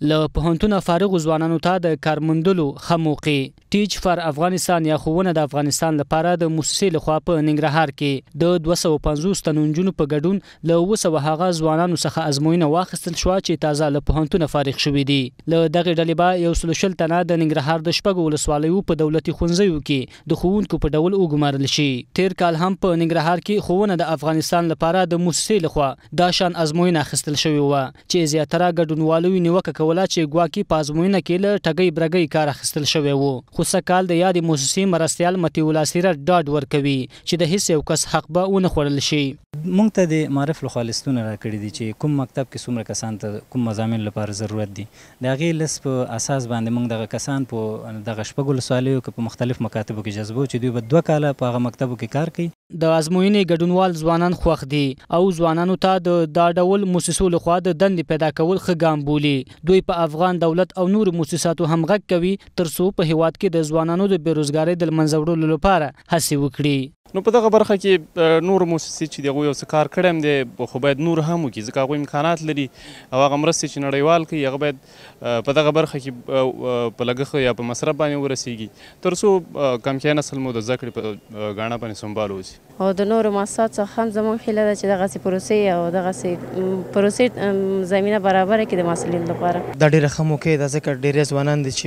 له پوهنتونه فارغ ځوانانو ته د کارموندلو ښه موقع. ټیچ فار افغانستان یا ښوونه د افغانستان لپاره د موسسې لخوا په ننګرهار کې د 250 تنو نجونو په ګډون له 200 هغه ځوانانو څخه ازموینه واخیستل شوه چې تازه له پوهنتونه فارغ شوي دي. له دغې ډلې به 120 تنه د ننګرهار د شپږو ولسوالیو په دولتي ښوونځیو کې د ښوونکو په ډول وګمارل شي. تیر کال هم په ننګرهار کې ښوونه د افغانستان لپاره د موسسې لخوا دا شان ازموینه اخیستل شوې وه چې زیاتره ګډونوالو نیوکه کوله چې ګواکې په ازموینه کې له ټګۍ برګۍ کار اخیستل شوی و. خو سږکال د یادې موسسې مرستیال مطیع الله سیره ډاډ ورکوي چې د هیڅ یو کس حق به ونه خوړل شي. موږ ته د معرف لخوا لیستونه راکړي دي چې کوم مکتب کې څومره کسان ته کوم مضامین لپاره ضرورت دي. د هغې لیست په اساس باندې موږ دغه کسان په دغه شپږو ولسوالیو کې په مختلف مکاتبو کې جذبو چې دوی به 2 کاله په هغه مکتبو کې کار کوي. د ازموینې ګډونوال ځوانان خوښ دي او ځوانانو ته د دا ډول موسسو لخوا د دندې پیدا کول ښه ګام بولي. دوی په افغان دولت او نور موسساتو هم غږ کوي ترڅو په هیواد کې د ځوانانو د بیروزګارۍ د له منځه وړلو لپاره هڅې وکړي. نو په دغه برخه کې نور موسسې چې دغه یو څه کار کړی هم دی خو باید نور هم وکړي ځکه هغوی امکانات لري او هغه مرستې چې نړیوال کوي هغه باید په دغه برخه کې په لګښت یا په مصرف باندې ورسیږي تر څو کمکیا نسل مو د زده کړې په ګاڼه باندې سمبال اوسي. او د نورو مؤسسات څخه هم زموږ هیله ده چې دغسې پروسې او دغسې پروسې زمینه برابره کړي د محصلینو لپاره. دا ډېره ښه موقع ده ځکه ډېری ځوانان دي چې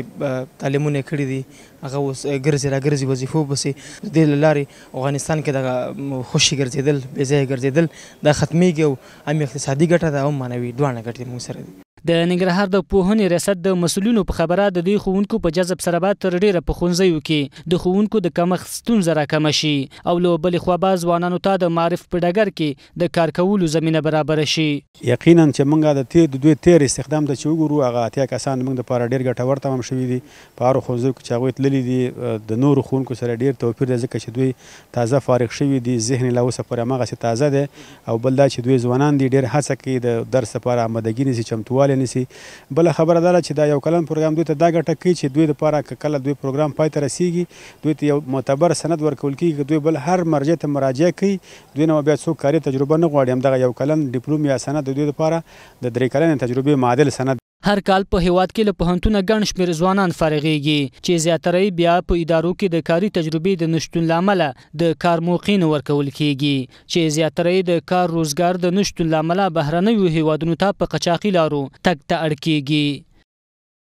تعلیمونه یې کړي دي هغه اوس ګرځي راګرځي وظیفو پسې د دې له لارې افغانستان کې دغه خوشي ګرځېدل بې ځایه ګرځېدل دا ختمیږي او هم اقتصادي ګټه ده او معنوي دواړه ګټې موږ سره دي. د ننګرهار د پوهنې ریاست د مسؤلینو په خبره د دې ښوونکو په جذب سره به تر ډیره په ښوونځیو کې د ښوونکو د کمښت ستونزه راکمه شي او له بلې خوا به ځوانانو ته د معرف په ډګر کې د کار کولو زمینه برابره شي. یقینا چې موږ د دوی تیر استخدام ته چې وګورو هغه اتیا کسان موږ دپاره ډېر ګټور تمام شوي دي. په هرو ښوونځیو کې چې هغوی تللي دي د نورو ښوونکو سره ډېر توپیر دی ځکه چې دوی تازه فارغ شوي دي ذهن یې لا اوسه پورې هماغسې تازه دی او بل دا چې دوی ځوانان دي ډېر هڅه کوي د درس لپاره آمادګي نیسي چمتووالی نیسي. بله خبره دا ده چې دا یو کلن پروګرام دوی ته دا ګټه کوي چې دوی دپاره که کله دوی پروګرام پای ته رسیږي دوی ته یو معتبر سند ورکول کېږي دوی بل هر مرجع ته مراجعه کوي دوی نه بیا څوک کاري تجربه نه غواړي همدغه یو کلن ډیپلوم یا سند د دوی دپاره د 3 کلنې تجربې معادل سند. هر کال په هیواد کې له پوهنتونه ګڼ شمېر ځوانان فارغېږي چې زیاتره بیا په ادارو کې د کاري تجربې د نشتون له امله د کار موقع نه ورکول کېږي چې زیاتره د کار روزګار د نشتون له امله بهرنیو هیوادونو ته په قاچاقي لارو تګ ته اړ کېږي.